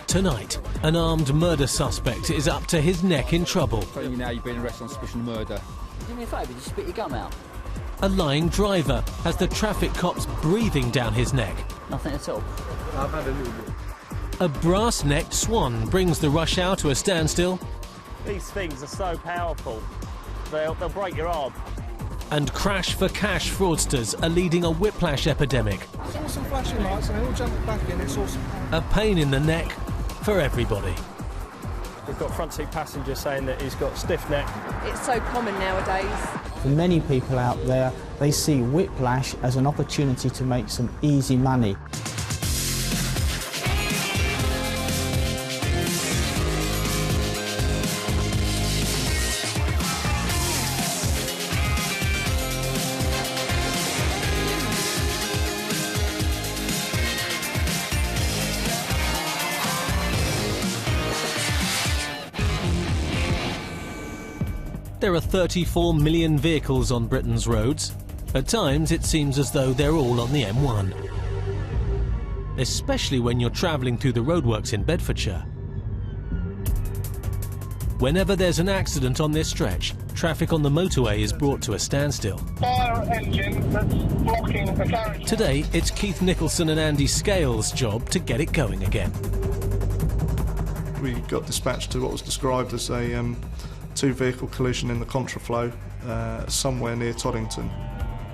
Tonight, an armed murder suspect is up to his neck in trouble. Telling you now you've been arrested on suspicion of murder. Do me a favour, just spit your gum out. A lying driver has the traffic cops breathing down his neck. Nothing at all. I've had a little bit. A brass-necked swan brings the rush hour to a standstill. These things are so powerful, they'll break your arm. And crash for cash fraudsters are leading a whiplash epidemic. I saw some flashing lights and they all jumped back in and saw some... A pain in the neck for everybody. We've got front seat passenger saying that he's got stiff neck. It's so common nowadays. For many people out there, they see whiplash as an opportunity to make some easy money. There are 34 million vehicles on Britain's roads. At times, it seems as though they're all on the M1. Especially when you're travelling through the roadworks in Bedfordshire. Whenever there's an accident on this stretch, traffic on the motorway is brought to a standstill. Fire engine that's blocking the carriage. Today, it's Keith Nicholson and Andy Scales' job to get it going again. We got dispatched to what was described as a two-vehicle collision in the contraflow somewhere near Toddington.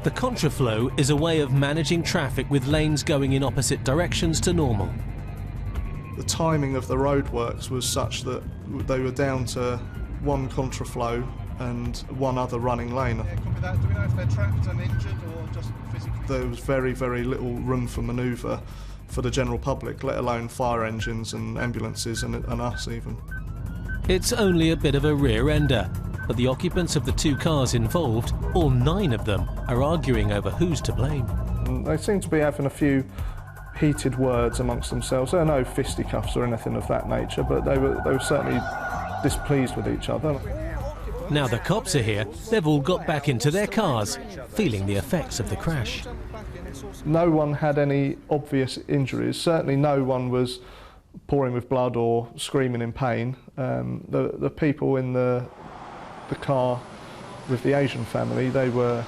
The contraflow is a way of managing traffic with lanes going in opposite directions to normal. The timing of the roadworks was such that they were down to one contraflow and one other running lane. Do we know if they're trapped and injured or just physically? There was very, very little room for manoeuvre for the general public, let alone fire engines and ambulances and us even. It's only a bit of a rear-ender, but the occupants of the two cars involved, all 9 of them, are arguing over who's to blame. They seem to be having a few heated words amongst themselves. There are no fisticuffs or anything of that nature, but they were certainly displeased with each other. Now the cops are here, they've all got back into their cars, feeling the effects of the crash. No one had any obvious injuries. Certainly no one was pouring with blood or screaming in pain. The people in the car with the Asian family, a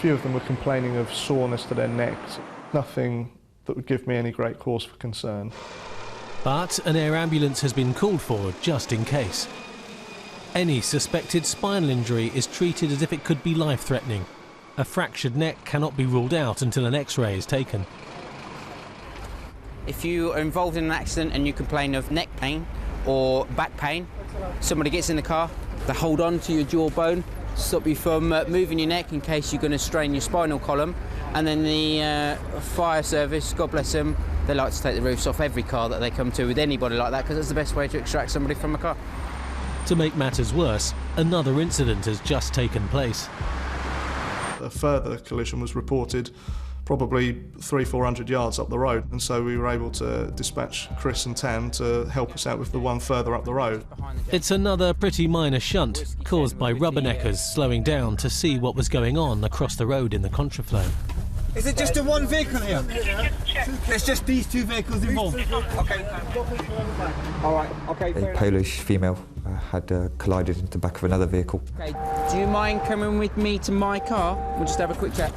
few of them were complaining of soreness to their necks. Nothing that would give me any great cause for concern. But an air ambulance has been called for just in case. Any suspected spinal injury is treated as if it could be life-threatening. A fractured neck cannot be ruled out until an X-ray is taken. If you are involved in an accident and you complain of neck pain or back pain, somebody gets in the car, they hold on to your jawbone, stop you from moving your neck in case you're going to strain your spinal column, and then the fire service, God bless them, they like to take the roofs off every car that they come to with anybody like that because that's the best way to extract somebody from a car. To make matters worse, another incident has just taken place. A further collision was reported probably 300-400 yards up the road, and so we were able to dispatch Chris and Tam to help us out with the one further up the road. It's another pretty minor shunt caused by rubberneckers slowing down to see what was going on across the road in the contraflow. Is it just the one vehicle here? It's just these two vehicles involved? Okay. All right, okay. A Polish female had collided into the back of another vehicle. Okay, do you mind coming with me to my car? We'll just have a quick chat.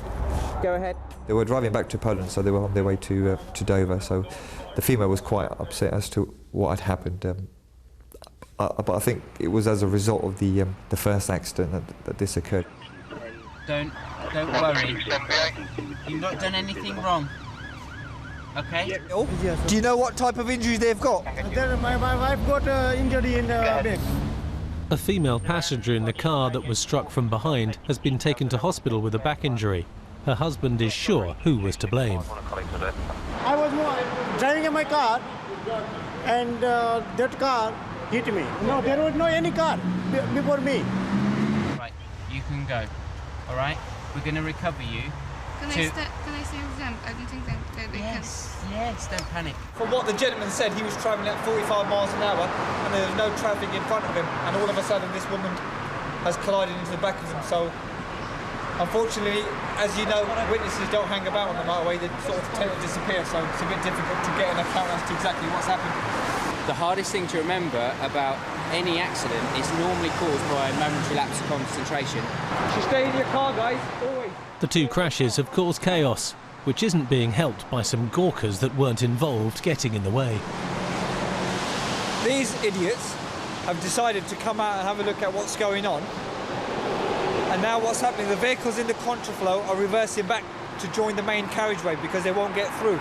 Go ahead. They were driving back to Poland, so they were on their way to Dover, so the female was quite upset as to what had happened. But I think it was as a result of the first accident that this occurred. Don't worry. You've not done anything wrong. Okay? Do you know what type of injuries they've got? My wife got injury in the back. A female passenger in the car that was struck from behind has been taken to hospital with a back injury. Her husband is sure who was to blame. I was driving in my car and that car hit me. No, there was no any car before me. Right, you can go. All right? We're going to recover you. Can I stay with them? I don't think that they can. Yes, don't panic. From what the gentleman said, he was travelling at 45 miles an hour and there was no traffic in front of him, and all of a sudden this woman has collided into the back of him, so Unfortunately, as you know, witnesses don't hang about on the motorway, they sort of tend to disappear, so it's a bit difficult to get an account as to exactly what's happened. The hardest thing to remember about any accident is normally caused by a momentary lapse of concentration. So stay in your car, guys, always. The two crashes have caused chaos, which isn't being helped by some gawkers that weren't involved getting in the way. These idiots have decided to come out and have a look at what's going on. And now what's happening, the vehicles in the contraflow are reversing back to join the main carriageway because they won't get through.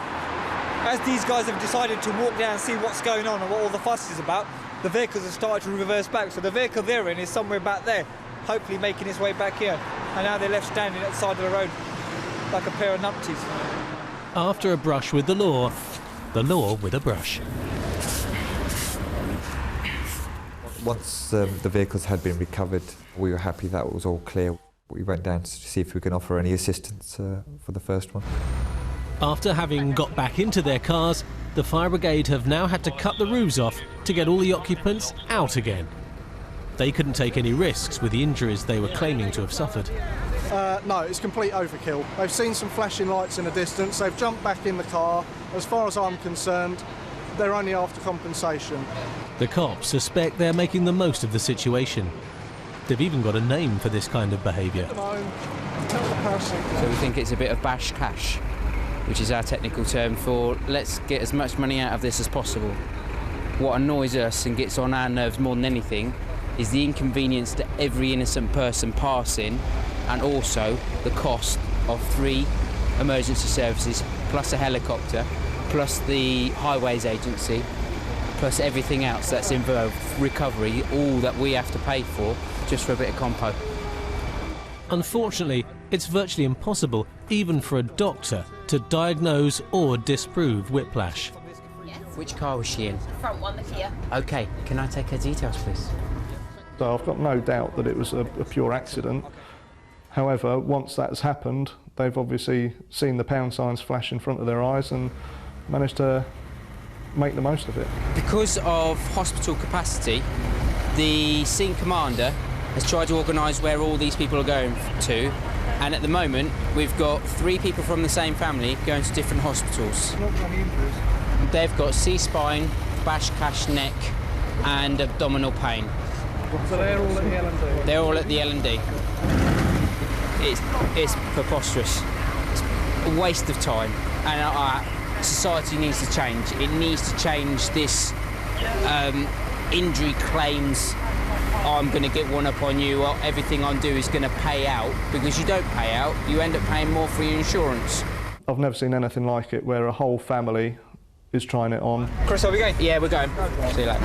As these guys have decided to walk down and see what's going on and what all the fuss is about, the vehicles have started to reverse back. So the vehicle they're in is somewhere back there, hopefully making its way back here. And now they're left standing at the side of the road like a pair of numpties. After a brush with the law with a brush. Once the vehicles had been recovered, we were happy that was all clear. We went down to see if we can offer any assistance for the first one. After having got back into their cars, the fire brigade have now had to cut the roofs off to get all the occupants out again. They couldn't take any risks with the injuries they were claiming to have suffered. No, it's complete overkill. They've seen some flashing lights in the distance, they've jumped back in the car. As far as I'm concerned, they're only after compensation. The cops suspect they're making the most of the situation. They've even got a name for this kind of behaviour. So we think it's a bit of bash cash, which is our technical term for let's get as much money out of this as possible. What annoys us and gets on our nerves more than anything is the inconvenience to every innocent person passing, and also the cost of 3 emergency services, plus a helicopter, plus the highways agency, plus everything else that's involved, recovery, all that we have to pay for just for a bit of compo. Unfortunately, it's virtually impossible, even for a doctor, to diagnose or disprove whiplash. Which car was she in? The front one, the Kia. OK, can I take her details, please? So I've got no doubt that it was a pure accident. However, once that's happened, they've obviously seen the pound signs flash in front of their eyes and managed to make the most of it. Because of hospital capacity, the scene commander has tried to organise where all these people are going to, and at the moment we've got 3 people from the same family going to different hospitals. They've got C-spine, bash cash neck and abdominal pain. So they're all at the L&D? They're all at the L&D. It's preposterous. It's a waste of time, and society needs to change. It needs to change this injury claims, I'm going to get one up on you, or everything I do is going to pay out, because you don't pay out, you end up paying more for your insurance. I've never seen anything like it, where a whole family is trying it on. Chris, are we going? Yeah, we're going. See you later.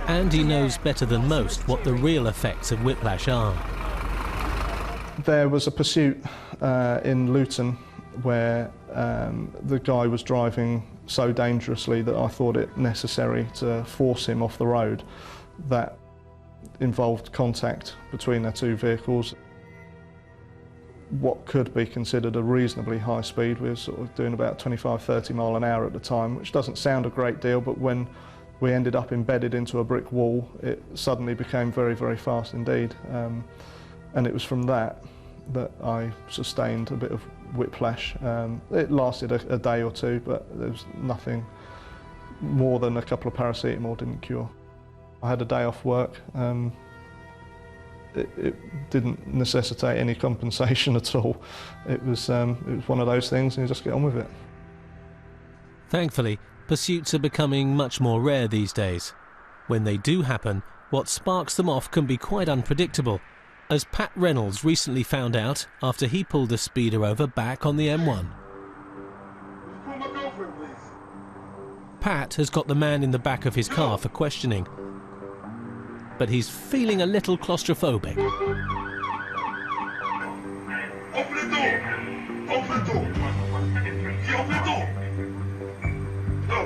Andy knows better than most what the real effects of whiplash are. There was a pursuit in Luton where the guy was driving so dangerously that I thought it necessary to force him off the road. That involved contact between the 2 vehicles. What could be considered a reasonably high speed, we were sort of doing about 25-30 mile an hour at the time, which doesn't sound a great deal, but when we ended up embedded into a brick wall, it suddenly became very, very fast indeed. And it was from that I sustained a bit of whiplash. It lasted a day or 2, but there was nothing more than a couple of paracetamol didn't cure. I had a day off work. It didn't necessitate any compensation at all. It was one of those things, and you just get on with it. Thankfully, pursuits are becoming much more rare these days. When they do happen, what sparks them off can be quite unpredictable, as Pat Reynolds recently found out after he pulled a speeder over back on the M1. Pat has got the man in the back of his car for questioning, but he's feeling a little claustrophobic. Open the door! Open the door! Open the door! No!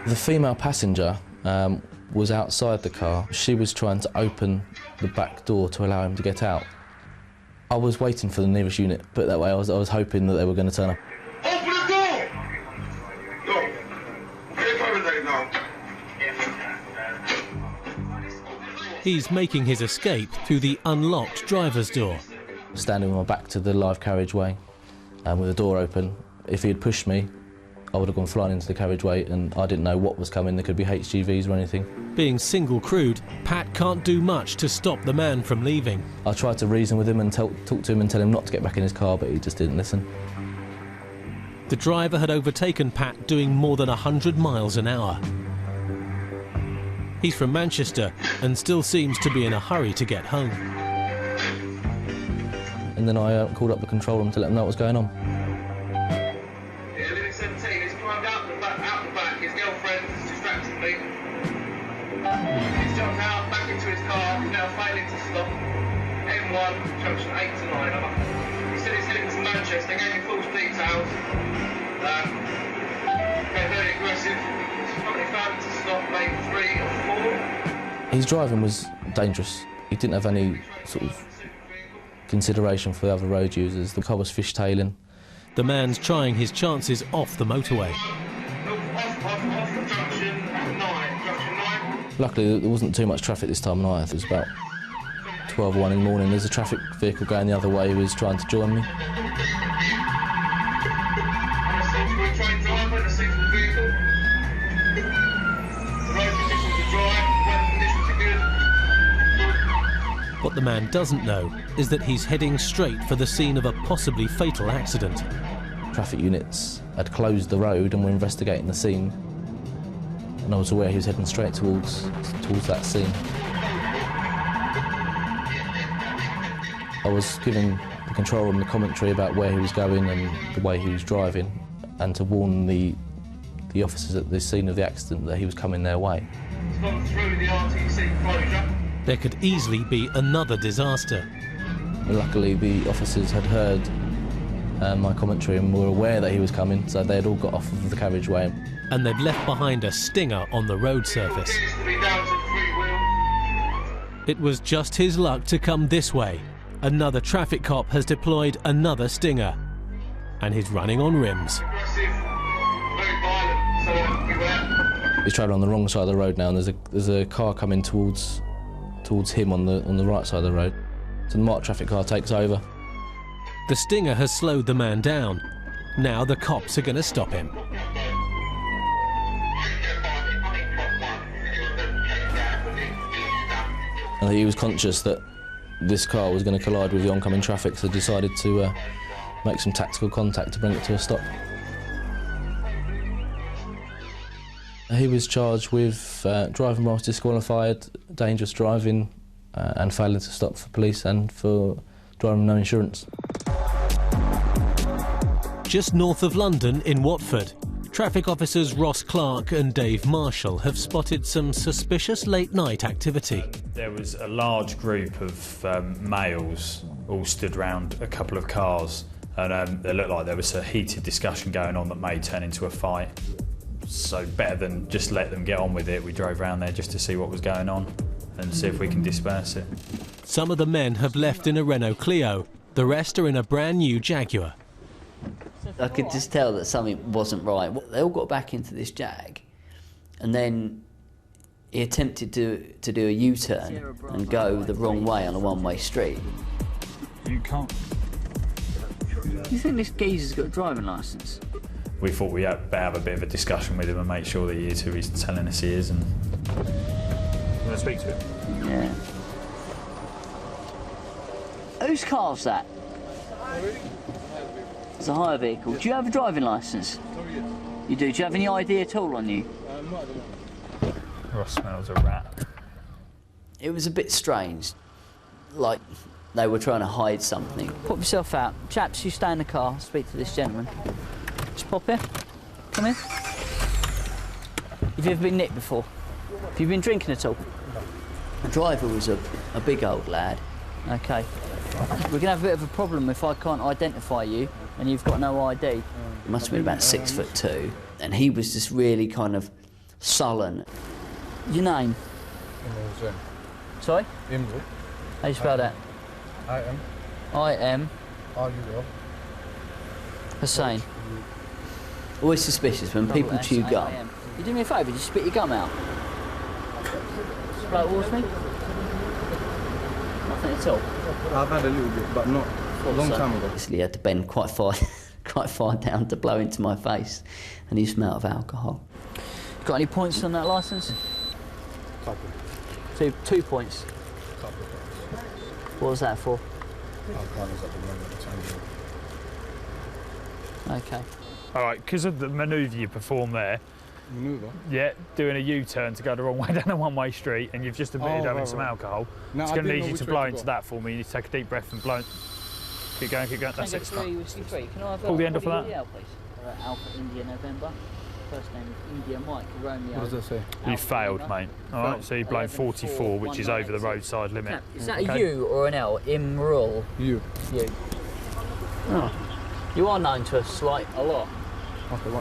The female passenger was outside the car. She was trying to open the back door to allow him to get out. I was waiting for the nearest unit, put it that way. I was hoping that they were going to turn up. Open the door! No. Get everything now. He's making his escape through the unlocked driver's door. Standing with my back to the live carriageway and with the door open, if he had pushed me, I would have gone flying into the carriageway, and I didn't know what was coming. There could be HGVs or anything. Being single-crewed, Pat can't do much to stop the man from leaving. I tried to reason with him and talk to him and tell him not to get back in his car, but he just didn't listen. The driver had overtaken Pat doing more than 100 miles an hour. He's from Manchester and still seems to be in a hurry to get home. And then I called up the control room to let them know what was going on. Yeah, Limit 17, he's climbed out the back. His girlfriend is distracting me. He's jumped out, back into his car, he's now failing to stop. M1, junction 8 to 9. He said he's heading to Manchester, gave me false details. They're very aggressive. He's probably failing to stop lane 3 or 4. His driving was dangerous. He didn't have any sort of consideration for the other road users. The car was fishtailing. The man's trying his chances off the motorway. Luckily, there wasn't too much traffic this time of night. It was about 12:01 in the morning. There's a traffic vehicle going the other way who was trying to join me. What the man doesn't know is that he's heading straight for the scene of a possibly fatal accident. Traffic units had closed the road and were investigating the scene, and I was aware he was heading straight towards that scene. I was giving the control room the commentary about where he was going and the way he was driving, and to warn the officers at the scene of the accident that he was coming their way. He's gone through the RTC closure. There could easily be another disaster. And luckily, the officers had heard my commentary and were aware that he was coming, so they had all got off of the carriageway. And they'd left behind a stinger on the road surface. It was just his luck to come this way. Another traffic cop has deployed another stinger, and he's running on rims. He's travelling on the wrong side of the road now, and there's a car coming towards him on the right side of the road. So the marked traffic car takes over. The stinger has slowed the man down. Now the cops are going to stop him. And he was conscious that this car was going to collide with the oncoming traffic, so decided to make some tactical contact to bring it to a stop. He was charged with driving whilst disqualified, dangerous driving, and failing to stop for police, and for driving with no insurance. Just north of London in Watford, traffic officers Ross Clark and Dave Marshall have spotted some suspicious late-night activity. There was a large group of males all stood round a couple of cars, and it looked like there was a heated discussion going on that may turn into a fight. So better than just let them get on with it, we drove around there just to see what was going on and see if we can disperse it. Some of the men have left in a Renault Clio. The rest are in a brand new Jaguar. I could just tell that something wasn't right. They all got back into this Jag, and then he attempted to do a U-turn and go the wrong way on a one-way street. You can't. You think this geezer's got a driving licence? We thought we had better have a bit of a discussion with him and make sure that he is who he's telling us he is. And You want to speak to him? Yeah. Whose car's that? It's a hire vehicle. Do you have a driving licence? You do. Do you have any ID at all on you? Ross smells a rat. It was a bit strange. Like they were trying to hide something. Pop yourself out. Chaps, you stay in the car. Speak to this gentleman. Just pop here. Come in. Have you ever been nicked before? Have you been drinking at all? The driver was a big old lad. Okay. We're going to have a bit of a problem if I can't identify you and you've got no ID. He must have been about 6'2", and he was just really kind of sullen. Your name? Sorry? How do you spell that? I-M. Hussein. Always suspicious when people chew gum. You do me a favour, just spit your gum out. Blow towards me. Nothing at all? I've had a little bit, but not a long time ago. He had to bend quite far down to blow into my face, and he smelled of alcohol. Got any points on that licence? Couple. Two points. Couple. What was that for? Alcohol's at the moment. Okay. All right, because of the manoeuvre you perform there. Manoeuvre? Yeah, doing a U-turn to go the wrong way down a one-way street, and you've just admitted having some alcohol. No, it's going to need you to blow into that for me. You need to take a deep breath and blow. Keep going, keep going. That's it. Stop. Pull the end off of that. Alpha India November. First name is India Mike Romeo. What does that say? You failed, mate. All right, so you've blown 44, which is over the roadside limit. Is that a U or an L? Imrul. You. You. Oh. You are known to us like a lot.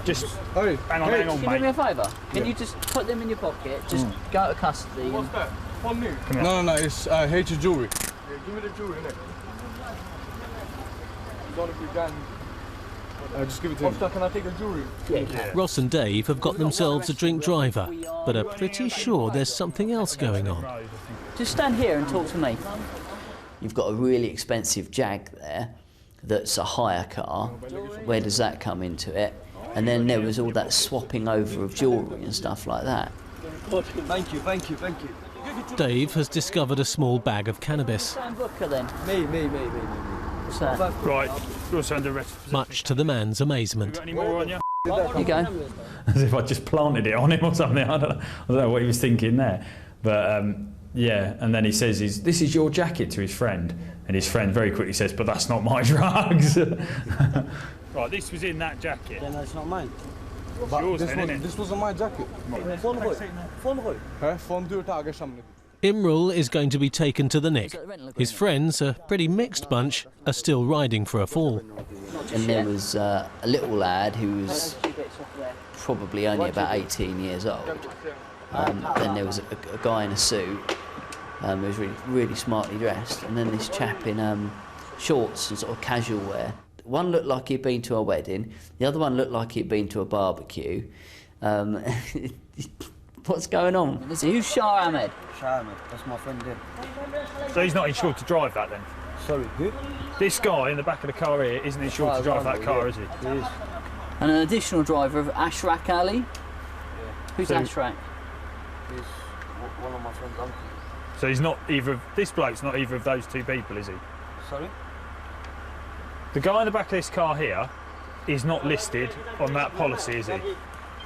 Just hang on, Can you mate. do me a favour? Can you just put them in your pocket? Just go to custody. What's that? On me? No, it's H jewelry. Yeah, give me the jewelry, innit? Just give it to him. Can I take the jewelry? Yeah. Ross and Dave have got themselves a drink driver, but are pretty sure there's something else going on. Just stand here and talk to me. You've got a really expensive Jag there that's a hire car. Where does that come into it? And then there was all that swapping over of jewellery and stuff like that. Thank you, thank you, thank you. Dave has discovered a small bag of cannabis. Booker then. Me. What's that? Right, you're under arrest. Much to the man's amazement. Any more on you? Here you go. As if I just planted it on him or something. I don't know what he was thinking there. But yeah, and then he says, "This is your jacket," to his friend, and his friend very quickly says, "But that's not my drugs." Right, this was in that jacket. Then that's not mine. It's yours then, isn't it? This wasn't my jacket. Imrul is going to be taken to the Nick. His friends, a pretty mixed bunch, are still riding for a fall. And there was a little lad who was probably only about 18 years old. Then there was a guy in a suit who was really smartly dressed, and then this chap in shorts and sort of casual wear. One looked like he'd been to a wedding, the other one looked like he'd been to a barbecue. What's going on? Who's Shah Ahmed? Shah Ahmed, that's my friend there. So he's not insured to drive that then? Sorry, who? This guy in the back of the car here isn't insured to drive that car, is he? He is. And an additional driver of Ashrak Ali? Yeah. Who's Ashrak? He's one of my friend's uncles. So he's not either this bloke's not either of those two people, is he? Sorry? The guy in the back of this car here is not listed on that policy, is he?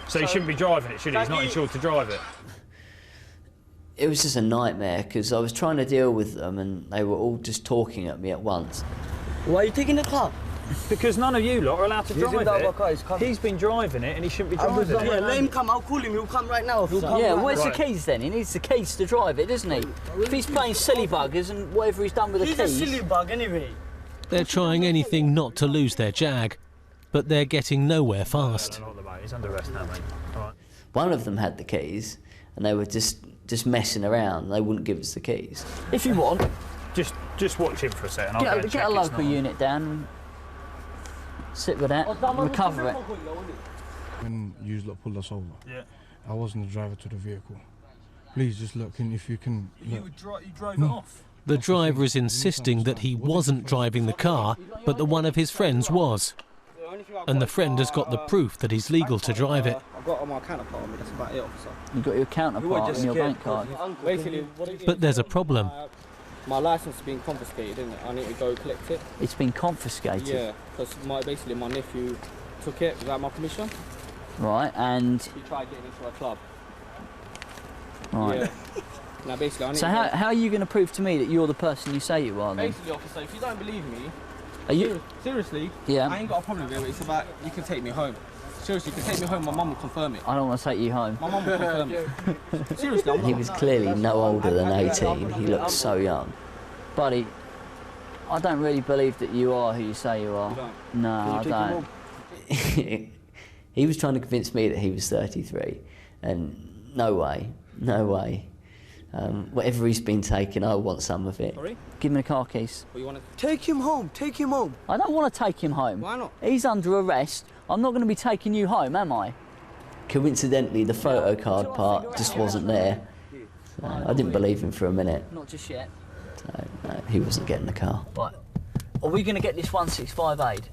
So he shouldn't be driving it, should he? He's not insured to drive it. It was just a nightmare because I was trying to deal with them and they were all just talking at me at once. Why are you taking the car? Because none of you lot are allowed to drive it. He's been driving it and he shouldn't be driving it. Yeah, let him come. I'll call him. He'll come right now. Yeah, where's the keys then? He needs the keys to drive it, doesn't he? If he's playing silly buggers and whatever he's done with the keys... He's a silly bug anyway. They're trying anything not to lose their Jag, but they're getting nowhere fast. He's under arrest now, mate. All right. One of them had the keys and they were just messing around. They wouldn't give us the keys. If you want... Just watch him for a second. I'll Get a local unit down and sit with that, recover it. When you lot pulled us over, yeah. I wasn't the driver to the vehicle. Please just look, if you can... You drove it off? The driver is insisting that he wasn't driving the car, but that one of his friends was. And the friend has got the proof that he's legal to drive it. I've got my counterpart on me, that's about it, officer. You've got your counterpart in your bank card. Basically, But there's a problem. My licence has been confiscated, isn't it? I need to go collect it. It's been confiscated? Yeah, because basically my nephew took it without my permission. Right, and... He tried getting into a club. Right. Yeah. Now basically I need so how are you going to prove to me that you're the person you say you are then? Basically, officer, if you don't believe me... Are you... Seriously, yeah. I ain't got a problem with it, it's about you can take me home. Seriously, you can take me home, my mum will confirm it. I don't want to take you home. My mum will confirm it. Seriously, I'm not. He was clearly no older than 18, he looked so young. Buddy, I don't really believe that you are who you say you are. You don't? No, I don't. He was trying to convince me that he was 33, and no way. Whatever he's been taking, I want some of it. Sorry? Give me the car keys. What, you want to... Take him home. I don't want to take him home. Why not? He's under arrest. I'm not going to be taking you home, am I? Coincidentally, the photo card part just wasn't there. So I didn't believe him for a minute. Not just yet. So, no, he wasn't getting the car. Right. Are we going to get this 165 aid?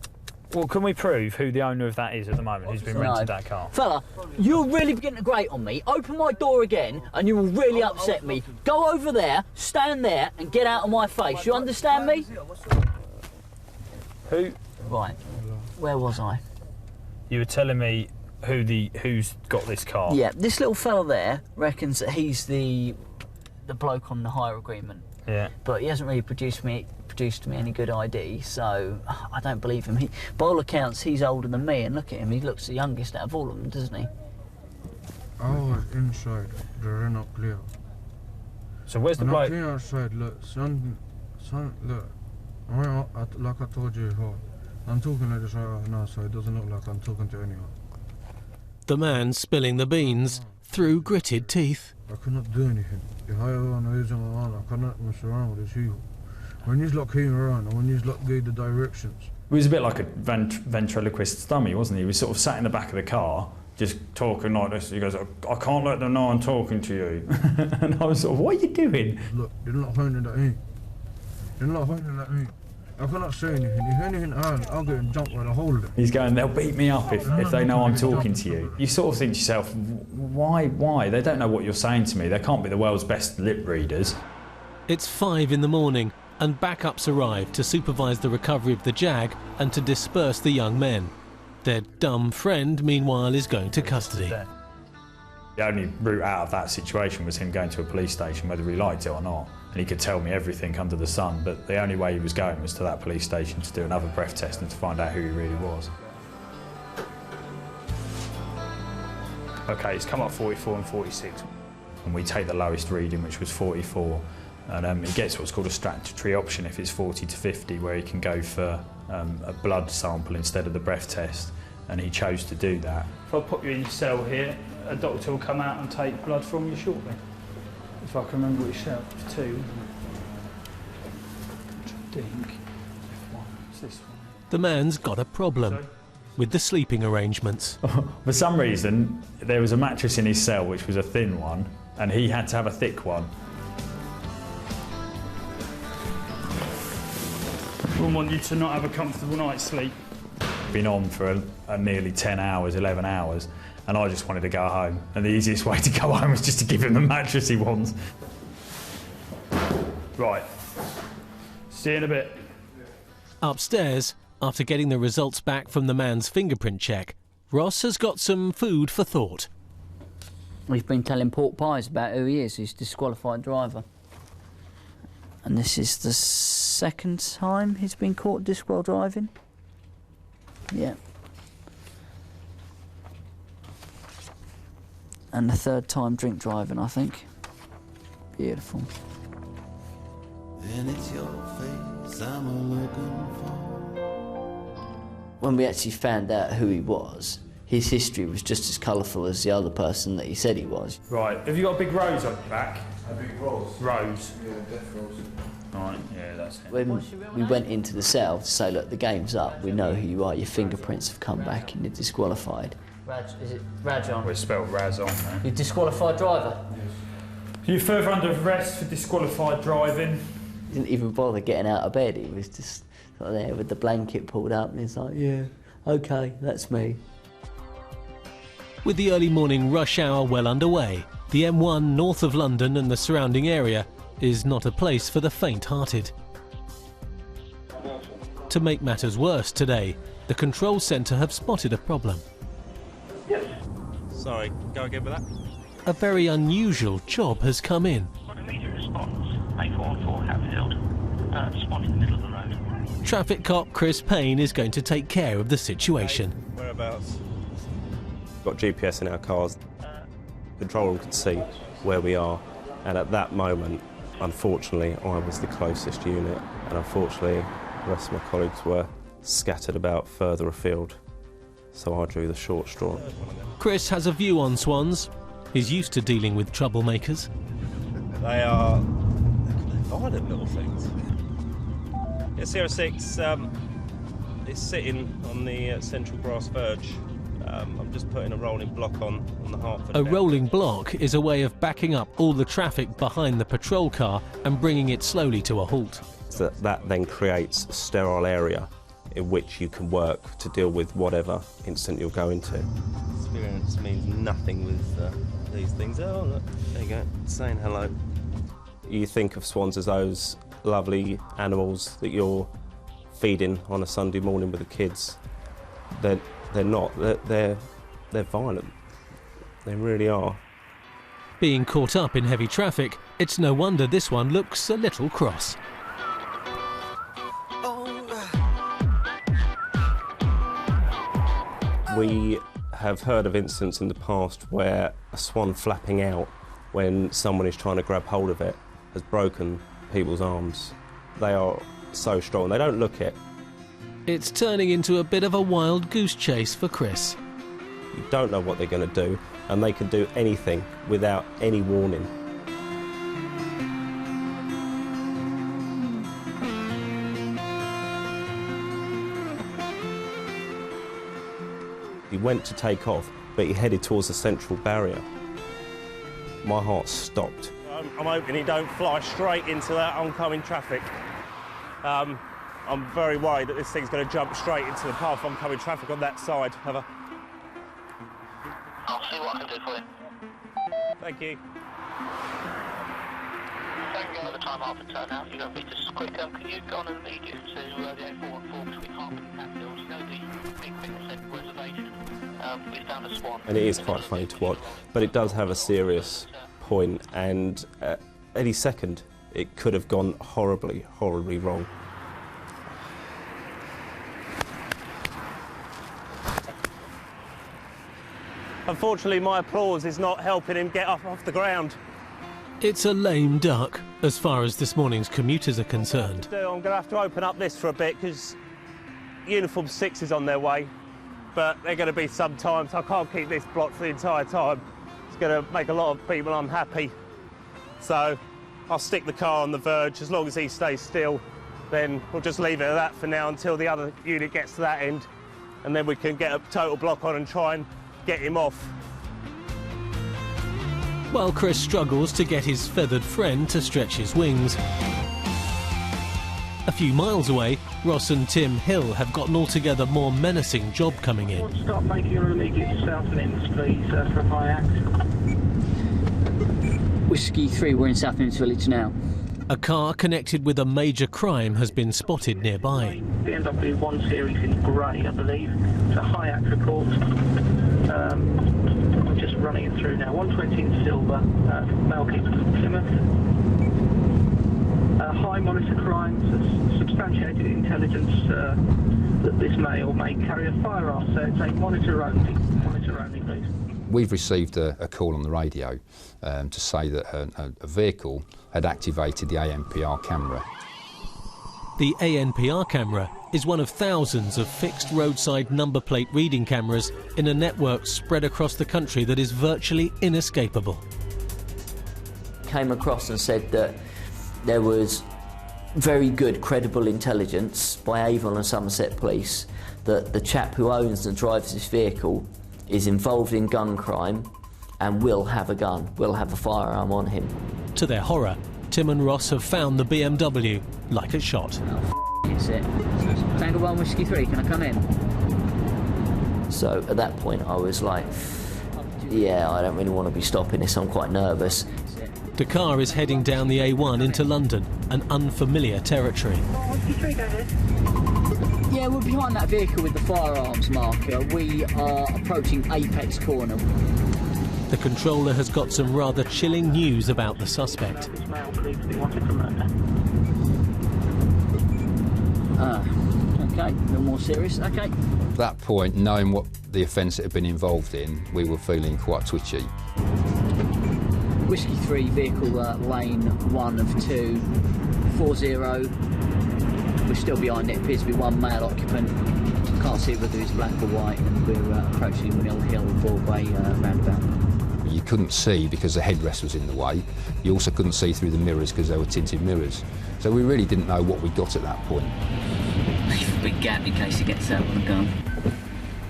Well, can we prove who the owner of that is at the moment, who's been rented that car? Fella, you're really beginning to grate on me. Open my door again and you will really upset me. Go over there, stand there and get out of my face. You understand me? Who? Right. Where was I? You were telling me who's got this car. Yeah, this little fella there reckons that he's the bloke on the hire agreement. Yeah. But he hasn't really produced to me any good ID, so I don't believe him. By all accounts, he's older than me, and look at him, he looks the youngest out of all of them, doesn't he? I was inside, they're not clear. So where's the bloke? I'm clear outside, look, son, look. Like I told you before, I'm talking like this right now, so it doesn't look like I'm talking to anyone. The man spilling the beans through gritted teeth. I cannot do anything. If I ever want to use them around, I cannot mess around with these people. When you lot came around and when you lot gave the directions. He was a bit like a ventriloquist dummy, wasn't he? He was sort of sat in the back of the car, just talking like this. He goes, I can't let them know I'm talking to you. And I was sort of, what are you doing? Look, they're not pointing at me. They're not pointing at me. I cannot say anything. If anything I'll get jumped by the whole of them. He's going, they'll beat me up if they know I'm talking to you. You sort of think to yourself, why? They don't know what you're saying to me. They can't be the world's best lip readers. It's 5 in the morning and backups arrive to supervise the recovery of the Jag and to disperse the young men. Their dumb friend, meanwhile, is going to custody. The only route out of that situation was him going to a police station, whether he liked it or not. And he could tell me everything under the sun, but the only way he was going was to that police station to do another breath test and to find out who he really was. OK, it's come up 44 and 46. And we take the lowest reading, which was 44. And he gets what's called a statutory option if it's 40 to 50, where he can go for a blood sample instead of the breath test. And he chose to do that. If I put you in your cell here, a doctor will come out and take blood from you shortly. If I can remember which cell, it's 2, isn't it? I think. It's this one. The man's got a problem with the sleeping arrangements. For some reason, there was a mattress in his cell which was a thin one, and he had to have a thick one. We want you to not have a comfortable night's sleep. Been on for nearly 10 hours, 11 hours, and I just wanted to go home. And the easiest way to go home was just to give him the mattress he wants. Right. See you in a bit. Upstairs, after getting the results back from the man's fingerprint check, Ross has got some food for thought. We've been telling pork pies about who he is. He's a disqualified driver. And this is the second time he's been caught disqual driving. Yeah. And the third time drink driving, I think. Beautiful. And it's your face I'm looking for. When we actually found out who he was, his history was just as colourful as the other person that he said he was. Right, have you got a big rose on your back? A big rose? Rose. Yeah, death rose. Right, yeah, that's it. When we went into the cell to say, look, the game's up, we know who you are, your fingerprints have come back and you're disqualified. Is it Rajon? It's spelled Razon, man. You're a disqualified driver? Yes. You're further under arrest for disqualified driving. He didn't even bother getting out of bed, he was just sort of there with the blanket pulled up and he's like, yeah, OK, that's me. With the early morning rush hour well underway, the M1 north of London and the surrounding area is not a place for the faint-hearted. To make matters worse today, the control centre have spotted a problem. Yes. Sorry, go again with that. A very unusual job has come in. Immediate response, A414 Hatfield, spot in the middle of the road. Traffic cop Chris Payne is going to take care of the situation. Whereabouts? Got GPS in our cars. Control room can see where we are, and at that moment, unfortunately, I was the closest unit, and unfortunately, the rest of my colleagues were scattered about further afield, so I drew the short straw. Chris has a view on swans. He's used to dealing with troublemakers. They are violent little things. Yeah, Sierra 6 is sitting on the central grass verge I'm just putting a rolling block on the Hertford. A rolling block is a way of backing up all the traffic behind the patrol car and bringing it slowly to a halt. That then creates a sterile area in which you can work to deal with whatever incident you're going to. Experience means nothing with these things. Oh, look, there you go, saying hello. You think of swans as those lovely animals that you're feeding on a Sunday morning with the kids. They're not. They're violent. They really are. Being caught up in heavy traffic, it's no wonder this one looks a little cross. We have heard of incidents in the past where a swan flapping out when someone is trying to grab hold of it has broken people's arms. They are so strong, they don't look it. It's turning into a bit of a wild goose chase for Chris. You don't know what they're going to do, and they can do anything without any warning. He went to take off, but he headed towards the central barrier. My heart stopped. I'm hoping he don't fly straight into that oncoming traffic. I'm very worried that this thing's going to jump straight into the path of oncoming traffic on that side. I'll see what I can do for you. Thank you. Thank you for the time after turn out. You're going to be just quick. Can you go on immediate to the A414 between Hartford and Hatfield? You know the big fitness reservation. It's down to Swan. And it is quite funny to watch, but it does have a serious point, and any second it could have gone horribly, horribly wrong. Unfortunately, my applause is not helping him get up off the ground. It's a lame duck, as far as this morning's commuters are concerned. I'm going to have to open up this for a bit, because Uniform 6 is on their way, but they're going to be some time, so I can't keep this blocked for the entire time. It's going to make a lot of people unhappy. So I'll stick the car on the verge. As long as he stays still, then we'll just leave it at that for now until the other unit gets to that end, and then we can get a total block on and try and get him off. While Chris struggles to get his feathered friend to stretch his wings. A few miles away, Ross and Tim Hill have got an altogether more menacing job coming in. Start making your immediate Southlands, please, for a high act. Whiskey 3, we're in Southlands Village now. A car connected with a major crime has been spotted nearby. BMW 1 Series in grey, I believe. It's a high act report. I'm just running it through now. 120 in silver, male keeper from Plymouth. High monitor crimes, substantiated intelligence that this male may carry a firearm, so it's a monitor only. Monitor only, please. We've received a call on the radio to say that a vehicle had activated the ANPR camera. The ANPR camera is one of thousands of fixed roadside number plate reading cameras in a network spread across the country that is virtually inescapable. Came across and said that there was very good, credible intelligence by Avon and Somerset Police that the chap who owns and drives this vehicle is involved in gun crime and will have a gun, will have a firearm on him. To their horror, Tim and Ross have found the BMW like a shot. Oh, it's it. Tango 1 Whiskey 3, can I come in? So at that point I was like, yeah, I don't really want to be stopping this, I'm quite nervous. The car is heading down the A1 into London, an unfamiliar territory. Whiskey 3, go ahead. Yeah, we're behind that vehicle with the firearms marker. We are approaching Apex Corner. The controller has got some rather chilling news about the suspect. This male believes to be wanted for murder. Okay, a little more serious, okay. At that point, knowing what the offence it had been involved in, we were feeling quite twitchy. Whiskey 3, vehicle lane 1 of 2, 40. We're still behind it, appears to be one male occupant. Can't see whether he's black or white, and we're approaching Mill Hill Broadway roundabout. You couldn't see because the headrest was in the way. You also couldn't see through the mirrors because they were tinted mirrors. So we really didn't know what we got at that point. Leave a big gap in case he gets out with a gun.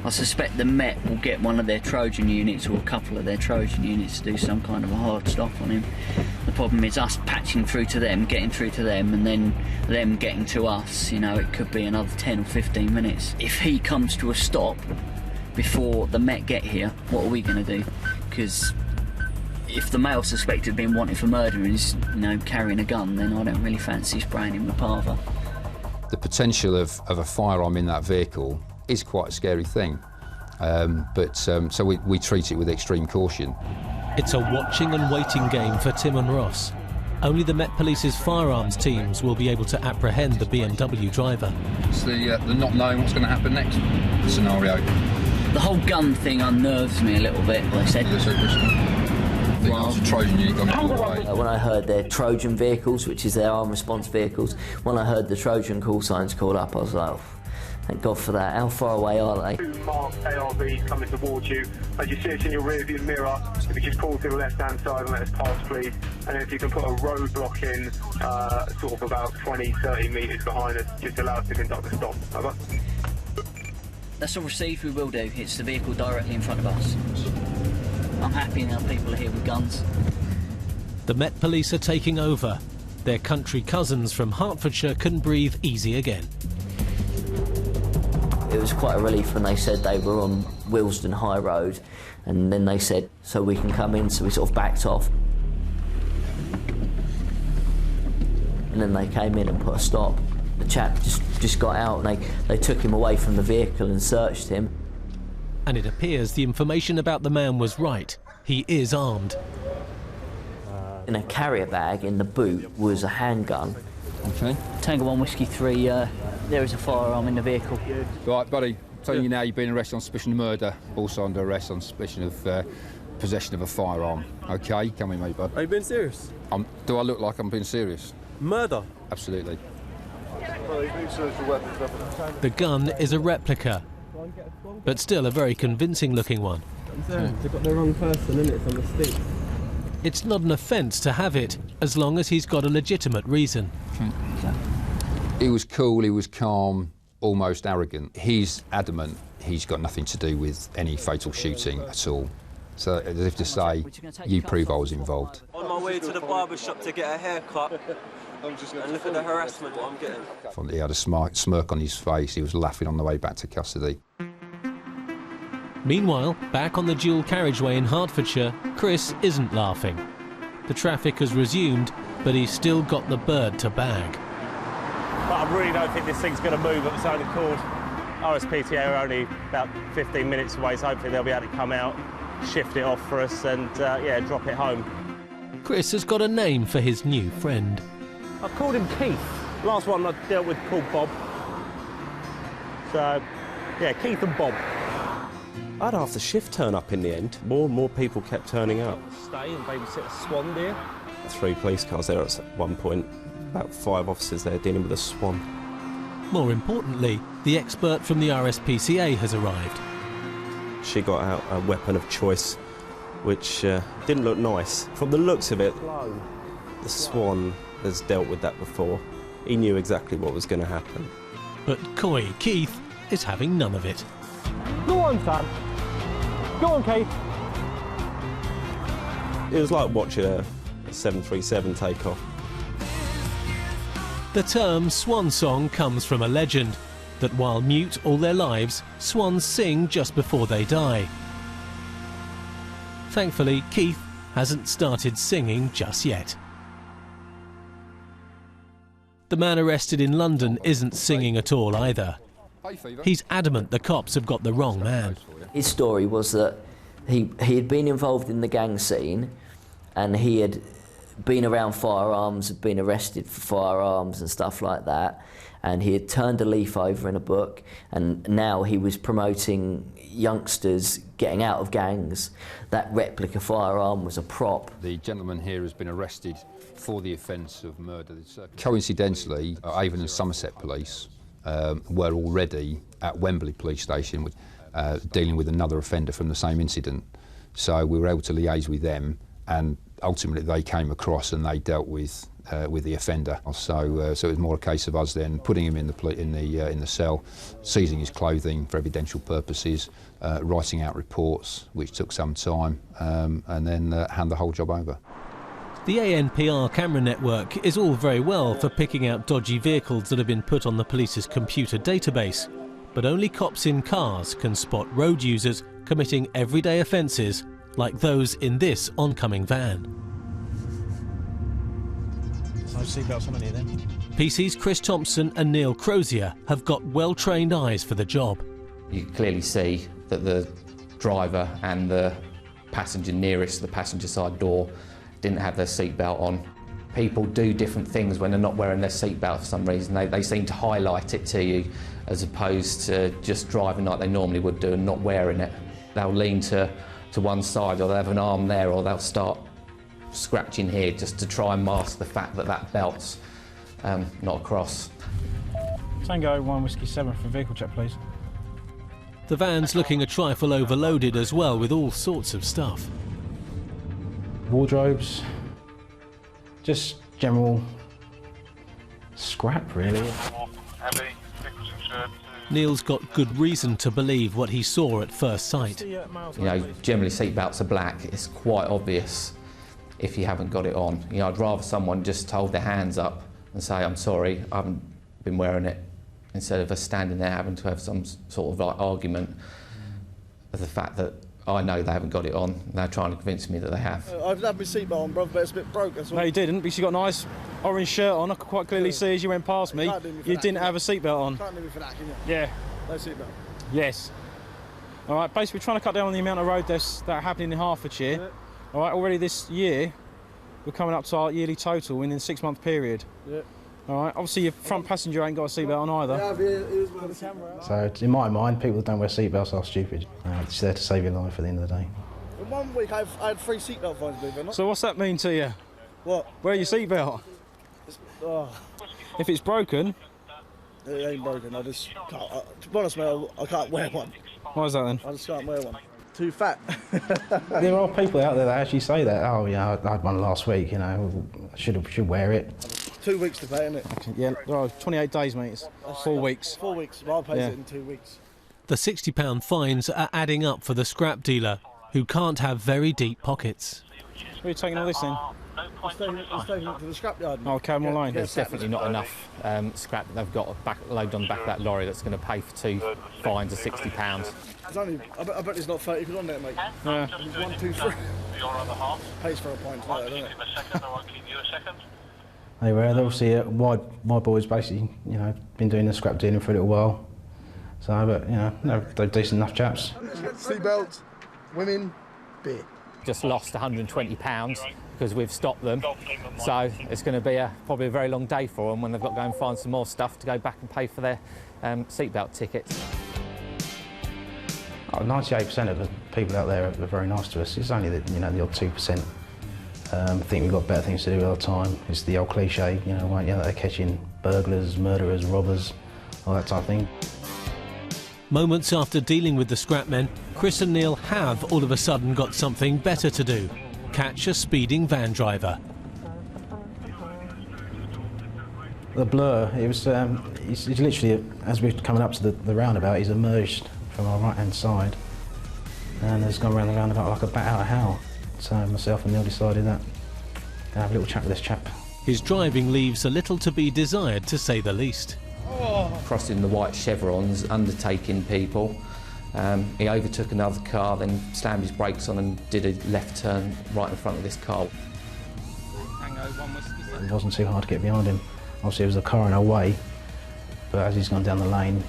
I suspect the Met will get one of their Trojan units or a couple of their Trojan units to do some kind of a hard stop on him. The problem is us patching through to them, getting through to them, and then them getting to us. You know, it could be another 10 or 15 minutes. If he comes to a stop before the Met get here, what are we going to do? Because if the male suspected of being wanted for murder and is, you know, carrying a gun, then I don't really fancy spraying him with Parva. The potential of a firearm in that vehicle is quite a scary thing, so we treat it with extreme caution. It's a watching and waiting game for Tim and Ross. Only the Met Police's firearms teams will be able to apprehend the BMW driver. It's the not knowing what's going to happen next scenario. The whole gun thing unnerves me a little bit, I said. Trojan unit gone all the way. When I heard their Trojan vehicles, which is their armed response vehicles, when I heard the Trojan call signs called up, I was like, oh, thank God for that. How far away are they? Two marked ARVs coming towards you. As you see it in your rear view mirror, if you just pull to the left-hand side and let us pass, please. And then if you can put a roadblock in, sort of about 20, 30 metres behind us, just allow us to conduct the stop. Over. That's all received, we will do. It's the vehicle directly in front of us. I'm happy now people are here with guns. The Met Police are taking over. Their country cousins from Hertfordshire can breathe easy again. It was quite a relief when they said they were on Willesden High Road, and then they said, so we can come in, so we sort of backed off. And then they came in and put a stop. The chap just got out and they took him away from the vehicle and searched him. And it appears the information about the man was right. He is armed. In a carrier bag in the boot was a handgun. Okay. Tango 1 Whiskey 3, there is a firearm in the vehicle. Right, buddy, telling you now you've been arrested on suspicion of murder, also under arrest on suspicion of possession of a firearm. Okay, come with me, bud. Are you being serious? Do I look like I'm being serious? Murder? Absolutely. The gun is a replica, but still a very convincing looking one. They've got the wrong person in it, it's a mistake. It's not an offence to have it, as long as he's got a legitimate reason. He was cool, he was calm, almost arrogant. He's adamant he's got nothing to do with any fatal shooting at all. So as if to say, you prove I was involved. On my way to the barber shop to get a haircut, and look at the harassment what I'm getting. He had a smirk on his face, he was laughing on the way back to custody. Meanwhile, back on the dual carriageway in Hertfordshire, Chris isn't laughing. The traffic has resumed, but he's still got the bird to bag. But I really don't think this thing's going to move of its own accord. RSPCA are only about 15 minutes away, so hopefully they'll be able to come out, shift it off for us and, yeah, drop it home. Chris has got a name for his new friend. I called him Keith. Last one I dealt with called Bob. So, yeah, Keith and Bob. I had half the shift turn up in the end. More and more people kept turning up. Stay and babysit a swan deer. 3 police cars there at one point. About 5 officers there dealing with a swan. More importantly, the expert from the RSPCA has arrived. She got out a weapon of choice, which didn't look nice. From the looks of it, the swan has dealt with that before. He knew exactly what was going to happen. But coy Keith is having none of it. Go on, Sam. Go on, Keith. It was like watching a 737 take off. The term swan song comes from a legend, that while mute all their lives, swans sing just before they die. Thankfully, Keith hasn't started singing just yet. The man arrested in London isn't singing at all either. He's adamant the cops have got the wrong man. His story was that he had been involved in the gang scene and he had been around firearms, had been arrested for firearms and stuff like that, and he had turned a leaf over in a book, and now he was promoting youngsters getting out of gangs. That replica firearm was a prop. The gentleman here has been arrested for the offence of murder. Coincidentally, Avon and Somerset Police were already at Wembley Police Station dealing with another offender from the same incident. So we were able to liaise with them, and ultimately they came across and they dealt with the offender. So it was more a case of us then putting him in the cell, seizing his clothing for evidential purposes, writing out reports, which took some time, and then hand the whole job over. The ANPR camera network is all very well for picking out dodgy vehicles that have been put on the police's computer database, but only cops in cars can spot road users committing everyday offences like those in this oncoming van. There's no seatbelts on any of them. PC's Chris Thompson and Neil Crozier have got well-trained eyes for the job. You clearly see that the driver and the passenger nearest the passenger side door didn't have their seatbelt on. People do different things when they're not wearing their seatbelt for some reason. They seem to highlight it to you as opposed to just driving like they normally would do and not wearing it. They'll lean to one side, or they'll have an arm there, or they'll start scratching here just to try and mask the fact that that belt's not across. Tango 1 Whiskey 7 for vehicle check, please. The van's looking a trifle overloaded as well, with all sorts of stuff. Wardrobes, just general scrap, really. Neil's got good reason to believe what he saw at first sight. You know, generally seatbelts are black. It's quite obvious if you haven't got it on. You know, I'd rather someone just hold their hands up and say, I'm sorry, I haven't been wearing it, instead of us standing there having to have some sort of like argument of the fact that I know they haven't got it on, and they're trying to convince me that they have. I've had my seatbelt on, brother, but it's a bit broke, that's all. No, you didn't, because you got a nice orange shirt on. I could quite clearly see as you went past me, you didn't have a seatbelt on. Can't do me for that, can you? Yeah. No seatbelt. Yes. All right, basically we're trying to cut down on the amount of road deaths that are happening in Hertfordshire. Yeah. All right, already this year, we're coming up to our yearly total in a 6-month period. Yeah. All right, obviously your front passenger ain't got a seatbelt on either. Yeah, the camera. So in my mind, people that don't wear seatbelts are stupid. It's there to save your life at the end of the day. In 1 week, I had 3 seatbelt fines, believe it or not. So what's that mean to you? What? Wear your seatbelt. If it's broken. It ain't broken, I just can't. To be honest, mate, I can't wear one. Why is that then? I just can't wear one. Too fat. There are people out there that actually say that. Oh, yeah, I had one last week. You know, I should wear it. 2 weeks to pay, innit? Okay, yeah, well, 28 days, mate. It's 4 weeks. 4 weeks. I'll pay it in 2 weeks. The £60 fines are adding up for the scrap dealer, who can't have very deep pockets. Where are you taking all this then? It's taking it to the scrapyard. Oh, Camel Line. There's definitely not enough scrap that they've got loaded on the back of that lorry that's going to pay for 2 fines of £60. There's only, I bet there's not 30 quid on there, mate. Yeah. 1, 2, 3. Pays for a pint, like that, doesn't it? They were. Obviously, my boys basically, you know, been doing the scrap dealing for a little while. So, but you know, they're decent enough chaps. Seatbelts, women, beer. Just lost £120 because we've stopped them. So it's going to be probably a very long day for them when they've got to go and find some more stuff to go back and pay for their seatbelt tickets. 98% of the people out there are very nice to us. It's only the odd 2%. I think we've got better things to do with our time. It's the old cliche, you know, they're catching burglars, murderers, robbers, all that type of thing. Moments after dealing with the scrapmen, Chris and Neil have all of a sudden got something better to do: catch a speeding van driver. The blur, it was, he's literally, as we're coming up to the roundabout, he's emerged from our right-hand side and has gone around the roundabout like a bat out of hell. So myself and Neil decided that to have a little chat with this chap. His driving leaves a little to be desired, to say the least. Crossing the white chevrons, undertaking people. He overtook another car, then slammed his brakes on and did a left turn right in front of this car. It wasn't too hard to get behind him. Obviously, there was a car in our way, but as he's gone down the lane,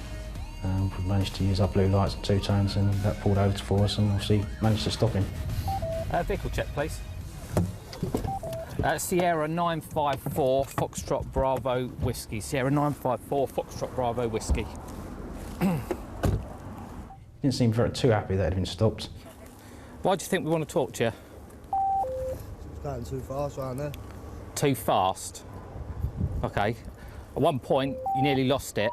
we managed to use our blue lights and 2 tones, and that pulled over for us and obviously managed to stop him. Vehicle check, please. Sierra 954 Foxtrot Bravo Whiskey. Sierra 954 Foxtrot Bravo Whiskey. Didn't seem too happy that it had been stopped. Why do you think we want to talk to you? It's going too fast right there. Too fast? Okay. At one point, you nearly lost it.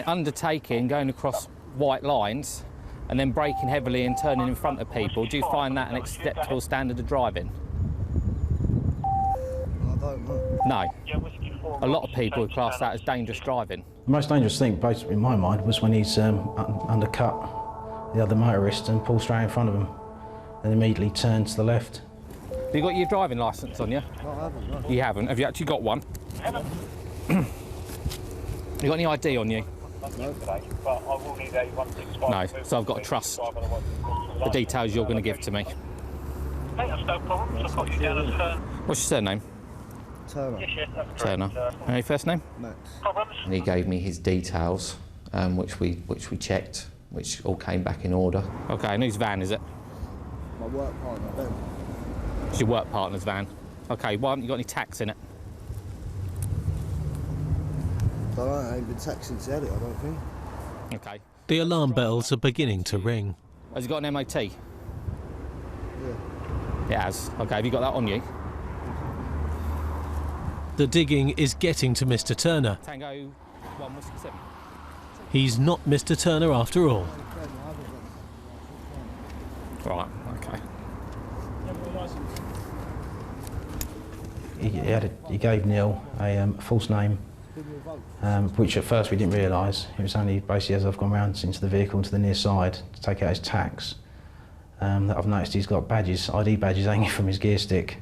Undertaking, going across white lines, and then braking heavily and turning in front of people. Do you find that an acceptable standard of driving? don't know. No. A lot of people would class that as dangerous driving. The most dangerous thing, basically in my mind, was when he's undercut the other motorist and pulled straight in front of him, and immediately turned to the left. Have you got your driving licence on you? No, I haven't. No. You haven't? Have you actually got one? You got any ID on you? No. No, so I've got to trust the details you're going to give to me. What's your surname? Turner. Turner. And your first name? Max. And he gave me his details, which we checked, which all came back in order. Okay, and whose van is it? My work partner, Ben. It's your work partner's van. Okay, why haven't you got any tax in it? I ain't been taxed since he had it, I don't think. Okay. The alarm bells are beginning to ring. Has it got an MOT? Yeah. It has. Okay, have you got that on you? The digging is getting to Mr. Turner. Tango 1167. He's not Mr. Turner after all. Right, okay. He gave Neil a false name, which at first we didn't realise. It was only basically as I've gone round into the vehicle to the near side to take out his tax that I've noticed he's got badges, ID badges hanging from his gear stick.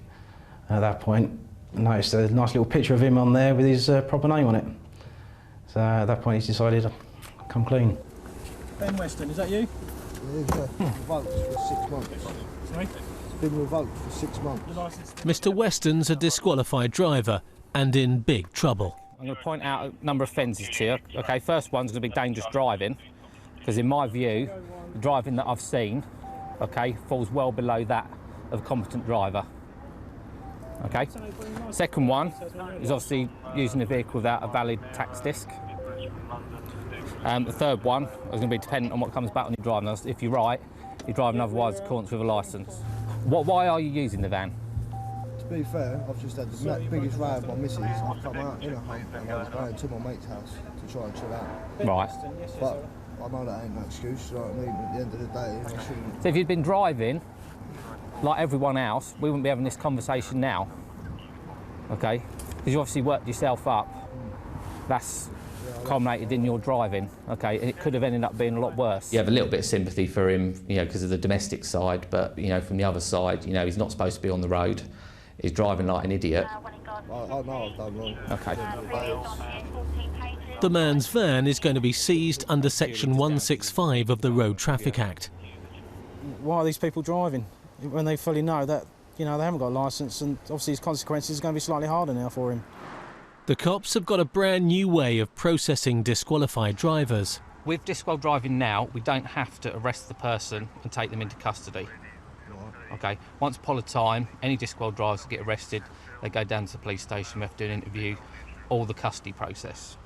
At that point, I noticed a nice little picture of him on there with his proper name on it. So at that point he's decided to come clean. Ben Weston, is that you? Yeah, revoked for 6 months. Sorry? It's been revoked for 6 months. Mr. Weston's a disqualified driver and in big trouble. I'm going to point out a number of offences to you. Okay, first one's going to be dangerous driving, because in my view, the driving that I've seen, okay, falls well below that of a competent driver. Okay. Second one is obviously using a vehicle without a valid tax disc. The third one is going to be dependent on what comes back on your driving. If you're right, you're driving otherwise accordance with a licence. Why are you using the van? To be fair, I've just had the biggest row with my missus. I've come out in a home and I was going to my mate's house to try and chill out. Right. But I know that ain't no excuse, you know what I mean? At the end of the day, I shouldn't... So if you'd been driving like everyone else, we wouldn't be having this conversation now. Okay? Because you obviously worked yourself up. That's culminated in your driving, okay, and it could have ended up being a lot worse. You have a little bit of sympathy for him, you know, because of the domestic side, but, you know, from the other side, you know, he's not supposed to be on the road. He's driving like an idiot. I know I've done wrong. Okay. The man's van is going to be seized under Section 165 of the Road Traffic Act. Why are these people driving when they fully know that, you know, they haven't got a licence, and obviously his consequences are going to be slightly harder now for him? The cops have got a brand new way of processing disqualified drivers. With disqual driving now, we don't have to arrest the person and take them into custody. Okay, once upon a time, any disqual drivers get arrested, they go down to the police station, we have to do an interview, all the custody process.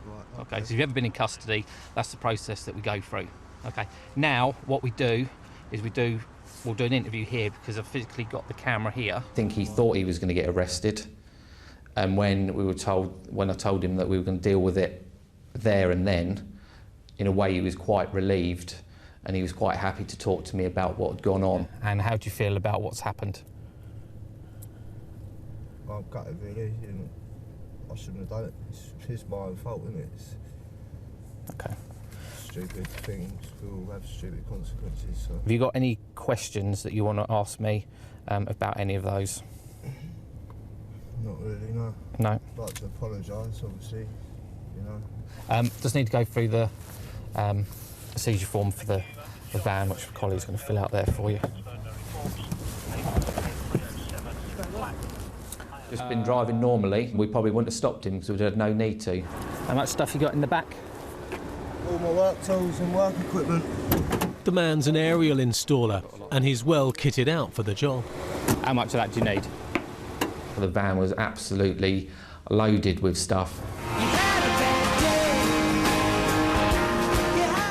Okay, so if you've ever been in custody, that's the process that we go through. Okay, now what we do is we'll do an interview here because I've physically got the camera here. I think he thought he was going to get arrested. And when I told him that we were going to deal with it there and then, in a way he was quite relieved and he was quite happy to talk to me about what had gone on. And how do you feel about what's happened? I'm gutted really, you know, I shouldn't have done it. It's my own fault, isn't it? Okay. Stupid things will have stupid consequences. So. Have you got any questions that you want to ask me about any of those? Not really, no. No. I'd like to apologise, obviously, you know. Just need to go through the seizure form for the van, which the collie's going to fill out there for you. Just been driving normally, we probably wouldn't have stopped him because we'd had no need to. How much stuff you got in the back? All my work tools and work equipment. The man's an aerial installer and he's well kitted out for the job. How much of that do you need? The van was absolutely loaded with stuff.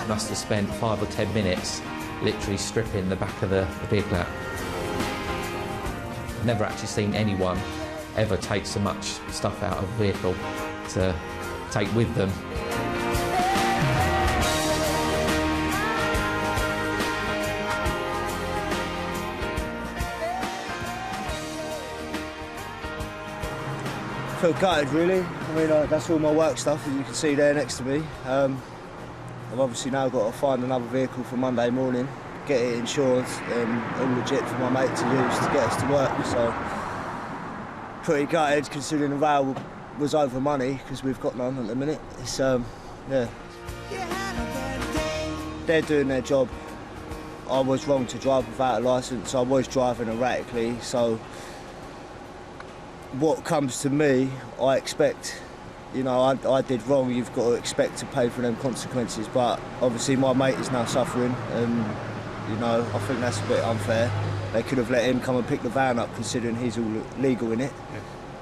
Must have spent 5 or 10 minutes literally stripping the back of the vehicle out. I've never actually seen anyone ever take so much stuff out of a vehicle to take with them. feel gutted, really. I mean, that's all my work stuff, as you can see there next to me. I've obviously now got to find another vehicle for Monday morning, get it insured and all legit for my mate to use to get us to work. So, pretty gutted considering the row was over money, because we've got none at the minute. It's, yeah. They're doing their job. I was wrong to drive without a licence. I was driving erratically, so what comes to me, I expect. You know, I did wrong, you've got to expect to pay for them consequences, but obviously my mate is now suffering, and, you know, I think that's a bit unfair. They could have let him come and pick the van up, considering he's all legal in it.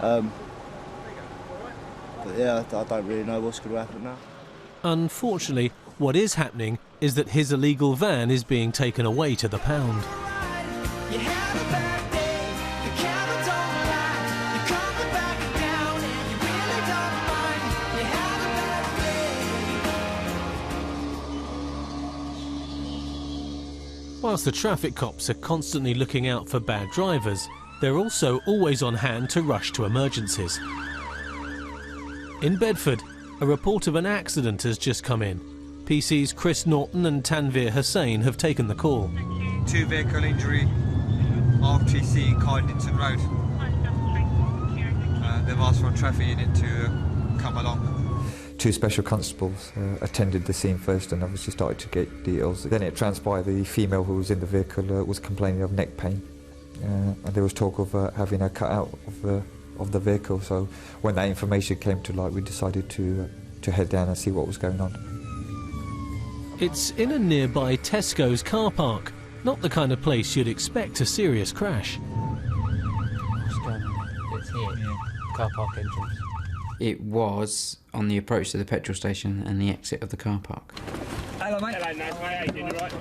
But yeah, I don't really know what's going to happen now. Unfortunately, what is happening is that his illegal van is being taken away to the pound. Whilst the traffic cops are constantly looking out for bad drivers, they're also always on hand to rush to emergencies. In Bedford, a report of an accident has just come in. PC's Chris Norton and Tanvir Hussain have taken the call. 2 vehicle injury, RTC Cardington Road. They've asked for a traffic unit to come along. 2 special constables attended the scene first and obviously started to get details. Then it transpired the female who was in the vehicle was complaining of neck pain, and there was talk of having her cut out of the vehicle. So when that information came to light, we decided to head down and see what was going on. It's in a nearby Tesco's car park, not the kind of place you'd expect a serious crash. It's here, car park entrance. It was on the approach to the petrol station and the exit of the car park. Hello, mate. Hello, Naz. How you doing? You right?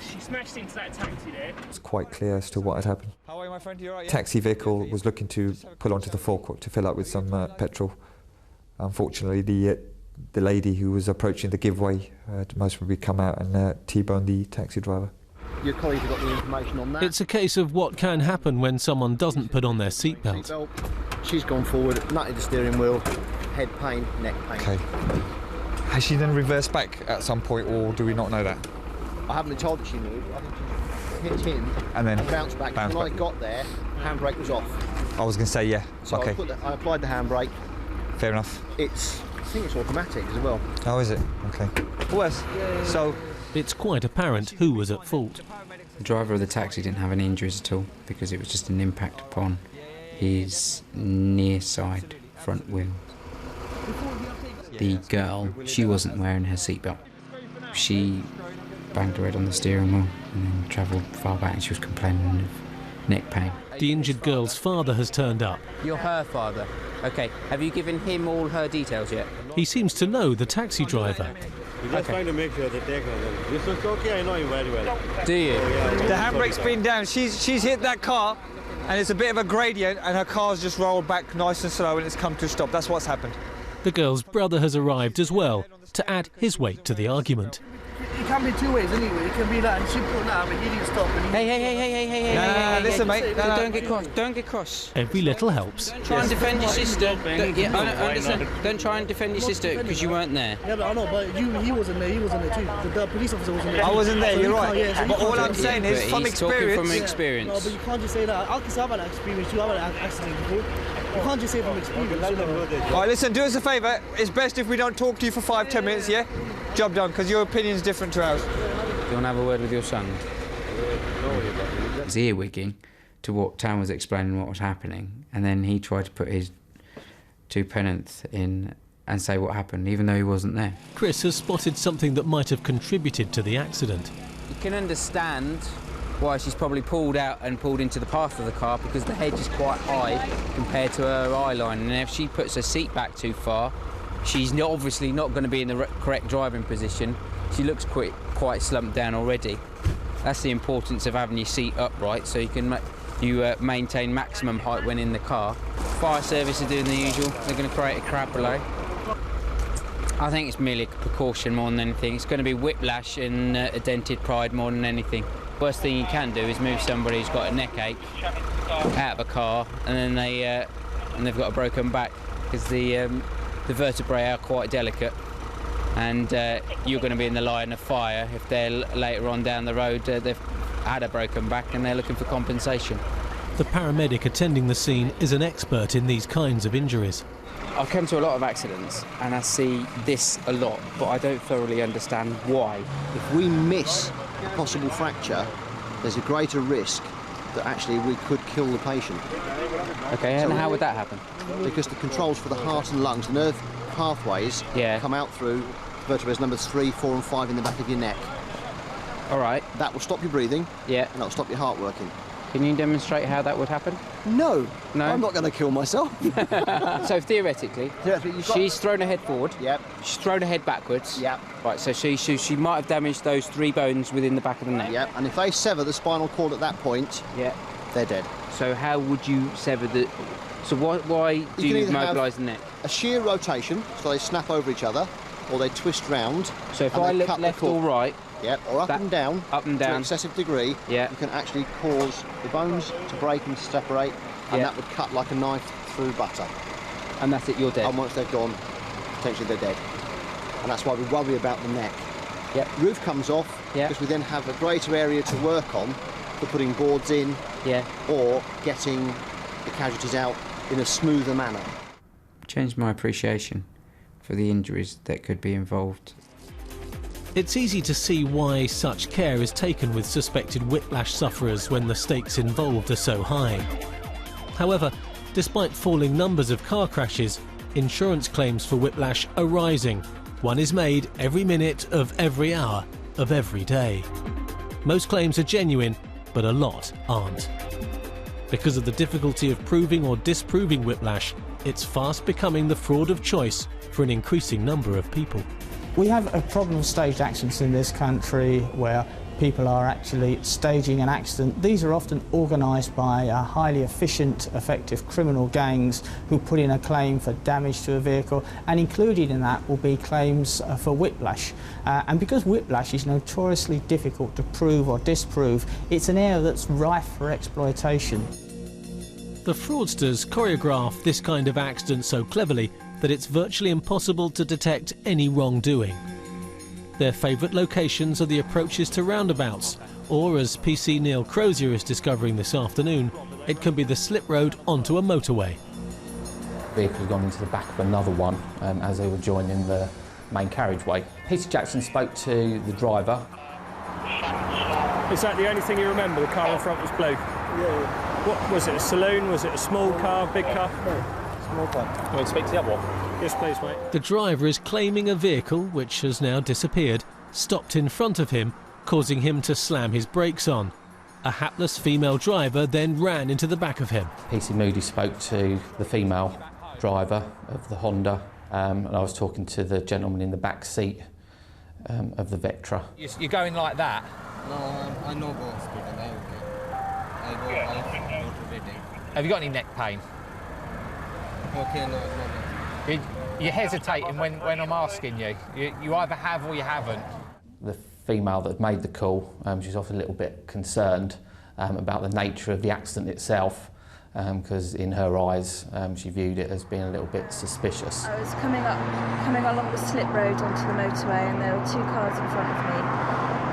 She smashed into that taxi there. It's quite clear as to what had happened. How are you, my friend? You all right? Yeah? Taxi vehicle was looking to pull onto the forecourt to fill up with some petrol. Unfortunately, the lady who was approaching the giveaway had most probably come out and T-boned the taxi driver. Your colleagues have got the information on that. It's a case of what can happen when someone doesn't put on their seatbelt. She's gone forward, nutted the steering wheel, head pain, neck pain. Okay. Has she then reversed back at some point, or do we not know that? I haven't been told that she moved. I think she hit him and then bounced back. When I got there, handbrake was off. I was going to say, yeah. So okay. I applied the handbrake. Fair enough. I think it's automatic as well. Oh, is it? Okay. Worse. So it's quite apparent who was at fault. The driver of the taxi didn't have any injuries at all because it was just an impact upon his near side front wheel. The girl, she wasn't wearing her seatbelt. She banged her head on the steering wheel and then travelled far back, and she was complaining of neck pain. The injured girl's father has turned up. You're her father? Okay. Have you given him all her details yet? He seems to know the taxi driver. We're just trying to make sure that they're going to... This is okay, I know him very well. Do you? The handbrake's been down. She's hit that car, and it's a bit of a gradient, and her car's just rolled back nice and slow, and it's come to a stop. That's what's happened. The girl's brother has arrived as well to add his weight to the argument. It can be 2 ways anyway. It can be that simple now, but he didn't stop. Hey, listen, mate. Don't get cross. Don't get cross. Every little helps. Don't try and defend your sister. Don't try and defend your sister because you weren't there. Yeah, but I know, but he wasn't there. He wasn't there too. The police officer wasn't there. I wasn't there. You're right. Yeah, but all I'm saying is, from experience. From experience. No, but you can't just say that. I can say I've had that experience too. I've had an accident before. You can't just say from experience. All right, listen. Do us a favour. It's best if we don't talk to you for 5-10 minutes. Yeah. Job done, because your opinion's different to ours. Do you want to have a word with your son? His earwigging to what Tam was explaining what was happening, and then he tried to put his 2/10 in and say what happened, even though he wasn't there. Chris has spotted something that might have contributed to the accident. You can understand why she's probably pulled out and pulled into the path of the car, because the hedge is quite high compared to her eye line, and if she puts her seat back too far, she's obviously not going to be in the correct driving position. She looks quite slumped down already. That's the importance of having your seat upright, so you can maintain maximum height when in the car. Fire service are doing the usual. They're going to create a crab below. I think it's merely a precaution more than anything. It's going to be whiplash and a dented pride more than anything. Worst thing you can do is move somebody who's got a neck ache out of a car, and then they and they've got a broken back because the vertebrae are quite delicate, and you're going to be in the line of fire if they're later on down the road they've had a broken back and they're looking for compensation. The paramedic attending the scene is an expert in these kinds of injuries. I come to a lot of accidents and I see this a lot, but I don't thoroughly understand why. If we miss a possible fracture, there's a greater risk that actually we could kill the patient. Okay, and how would that happen? Because the controls for the heart and lungs, the nerve pathways come out through vertebrae numbers 3, 4 and 5 in the back of your neck. All right. That will stop your breathing. Yeah. And that'll stop your heart working. Can you demonstrate how that would happen? No. No? I'm not going to kill myself. So theoretically, she's thrown her head forward. Yep. She's thrown her head backwards. Yep. Right, so she might have damaged those 3 bones within the back of the neck. Yep. And if they sever the spinal cord at that point, they're dead. So how would you sever the... So why do you mobilise the neck? A shear rotation, so they snap over each other, or they twist round. So if I look left or right... Yep, or up and down. Up and to down. an excessive degree, you can actually cause the bones to break and separate, and that would cut like a knife through butter. And that's it, you're dead? And once they're gone, potentially they're dead. And that's why we worry about the neck. Yep. Roof comes off, because we then have a greater area to work on for putting boards in, or getting the casualties out in a smoother manner. Changed my appreciation for the injuries that could be involved. It's easy to see why such care is taken with suspected whiplash sufferers when the stakes involved are so high. However, despite falling numbers of car crashes, insurance claims for whiplash are rising. One is made every minute of every hour of every day. Most claims are genuine, but a lot aren't. Because of the difficulty of proving or disproving whiplash, it's fast becoming the fraud of choice for an increasing number of people. We have a problem of staged accidents in this country where people are actually staging an accident. These are often organised by highly efficient, effective criminal gangs who put in a claim for damage to a vehicle, and included in that will be claims for whiplash. And because whiplash is notoriously difficult to prove or disprove, it's an area that's rife for exploitation. The fraudsters choreograph this kind of accident so cleverly that it's virtually impossible to detect any wrongdoing. Their favourite locations are the approaches to roundabouts, or as PC Neil Crozier is discovering this afternoon, it can be the slip road onto a motorway. The vehicle had gone into the back of another one as they were joining the main carriageway. PC Jackson spoke to the driver. Is that the only thing you remember? The car in front was blue? Yeah. What was it, a saloon? Was it a small car, big car? Small car. Can we speak to the other one? Yes, please, mate. The driver is claiming a vehicle, which has now disappeared, stopped in front of him, causing him to slam his brakes on. A hapless female driver then ran into the back of him. PC Moody spoke to the female driver of the Honda, and I was talking to the gentleman in the back seat of the Vectra. You're going like that? No, I know go hospital. I go to waiting. Have you got any neck pain? Okay, no. You're hesitating when I'm asking you. You either have or you haven't. The female that made the call, she's often a little bit concerned about the nature of the accident itself, because in her eyes she viewed it as being a little bit suspicious. I was coming along the slip road onto the motorway, and there were 2 cars in front of me,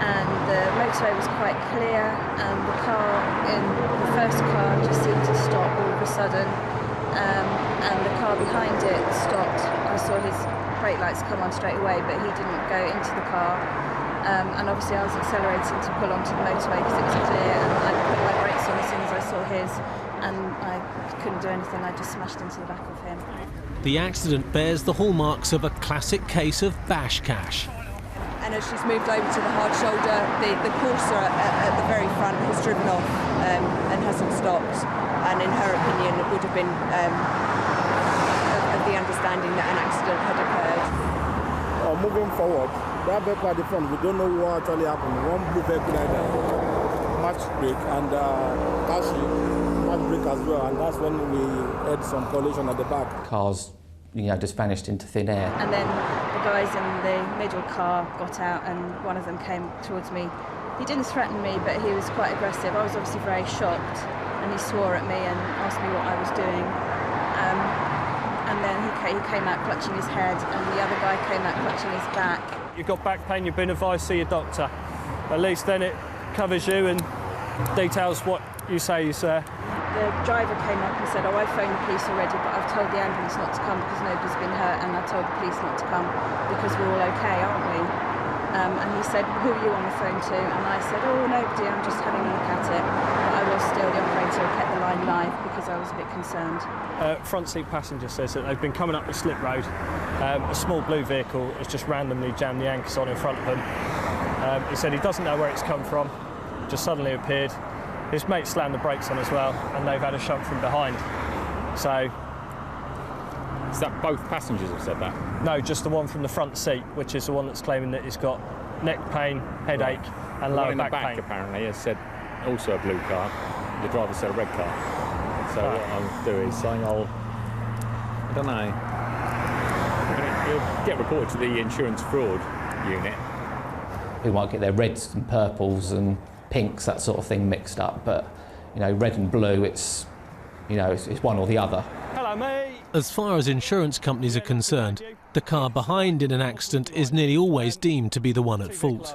and the motorway was quite clear, and the first car just seemed to stop all of a sudden, and the car behind it stopped. I saw his brake lights come on straight away, but he didn't go into the car, and obviously I was accelerating to pull onto the motorway because it was clear, and I put my brakes on as soon as I saw his, and I couldn't do anything. I just smashed into the back of him. The accident bears the hallmarks of a classic case of bash cash. And as she's moved over to the hard shoulder, the Corsa at the very front has driven off and hasn't stopped, and in her opinion it would have been of the understanding that an accident had occurred. Moving forward, that vehicle at the front, we don't know what actually happened. One blue vehicle like that match brake, and Tashi match brake as well, and that's when we had some collision at the back. Cars, just vanished into thin air. And then the guys in the middle car got out, and one of them came towards me. He didn't threaten me, but he was quite aggressive. I was obviously very shocked, and he swore at me and asked me what I was doing. and then he came out clutching his head, and the other guy came out clutching his back. You've got back pain, you've been advised to see your doctor. At least then it covers you and details what you say is there. The driver came up and said, oh, I phoned the police already, but I've told the ambulance not to come because nobody's been hurt, and I told the police not to come because we're all okay, aren't we? And he said, who are you on the phone to? And I said, oh, nobody, I'm just having a look at it. But I was still, the operator kept the line live because I was a bit concerned. Front seat passenger says that they've been coming up the slip road. A small blue vehicle has just randomly jammed the anchors on in front of them. He said he doesn't know where it's come from, just suddenly appeared. His mate slammed the brakes on as well, and they've had a shunt from behind. So... Is that both passengers have said that? No, just the one from the front seat, which is the one that's claiming that he's got neck pain, headache, and lower back pain. The back apparently has said also a blue car. The driver said a red car. So what I'll do is saying I don't know. You'll get reported to the insurance fraud unit. People might get their reds and purples and pinks, that sort of thing, mixed up. But you know, red and blue, it's one or the other. Hello, mate. As far as insurance companies are concerned, the car behind in an accident is nearly always deemed to be the one at fault.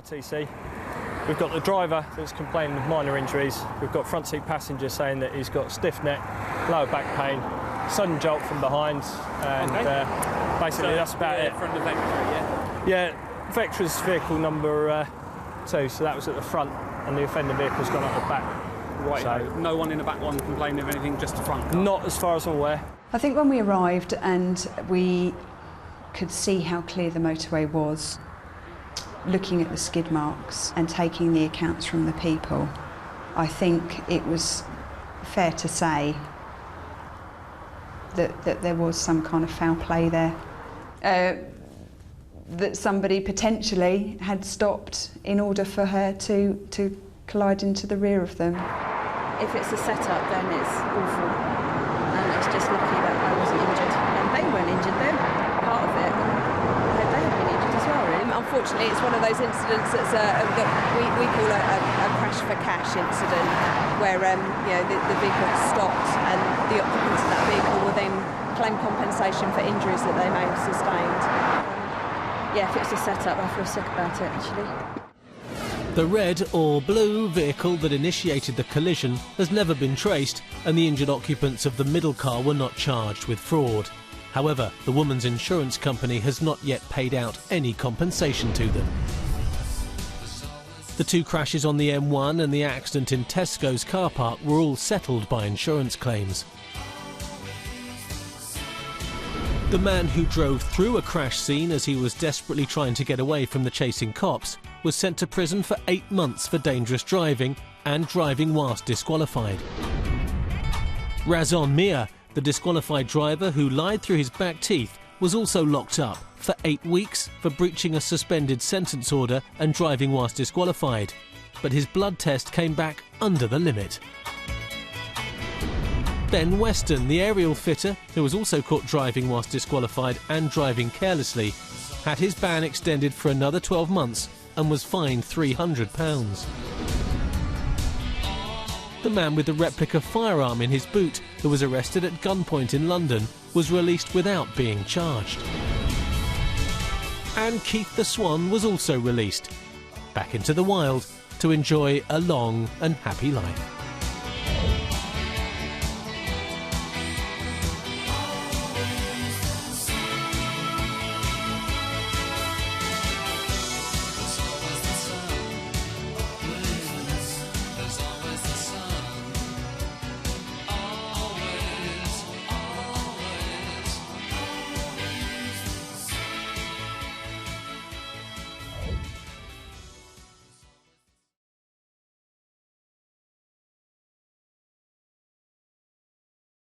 We've got the driver that's complaining of minor injuries. We've got front seat passenger saying that he's got stiff neck, lower back pain, sudden jolt from behind, and basically so that's about it. From the Vectra, yeah? Yeah, Vectra's vehicle number 2, so that was at the front, and the offender vehicle's gone up the back. Right, so, no one in the back one complaining of anything, just the front car? Not as far as I'm aware. I think when we arrived and we could see how clear the motorway was, looking at the skid marks and taking the accounts from the people, I think it was fair to say that there was some kind of foul play there. That somebody potentially had stopped in order for her to collide into the rear of them. If it's a setup, then it's awful. And it's just lucky that I wasn't injured. And they weren't injured, they were part of it. And they had been injured as well, really. Unfortunately, it's one of those incidents that we call a crash for cash incident, where the vehicle stopped and the occupants of that vehicle will then claim compensation for injuries that they may have sustained. Yeah, if it's a setup, I feel sick about it, actually. The red or blue vehicle that initiated the collision has never been traced, and the injured occupants of the middle car were not charged with fraud. However, the woman's insurance company has not yet paid out any compensation to them. The 2 crashes on the M1 and the accident in Tesco's car park were all settled by insurance claims. The man who drove through a crash scene as he was desperately trying to get away from the chasing cops was sent to prison for 8 months for dangerous driving and driving whilst disqualified. Razon Mia, the disqualified driver who lied through his back teeth, was also locked up for 8 weeks for breaching a suspended sentence order and driving whilst disqualified. But his blood test came back under the limit. Ben Weston, the aerial fitter, who was also caught driving whilst disqualified and driving carelessly, had his ban extended for another 12 months and was fined £300. The man with the replica firearm in his boot, who was arrested at gunpoint in London, was released without being charged. And Keith the Swan was also released, back into the wild, to enjoy a long and happy life.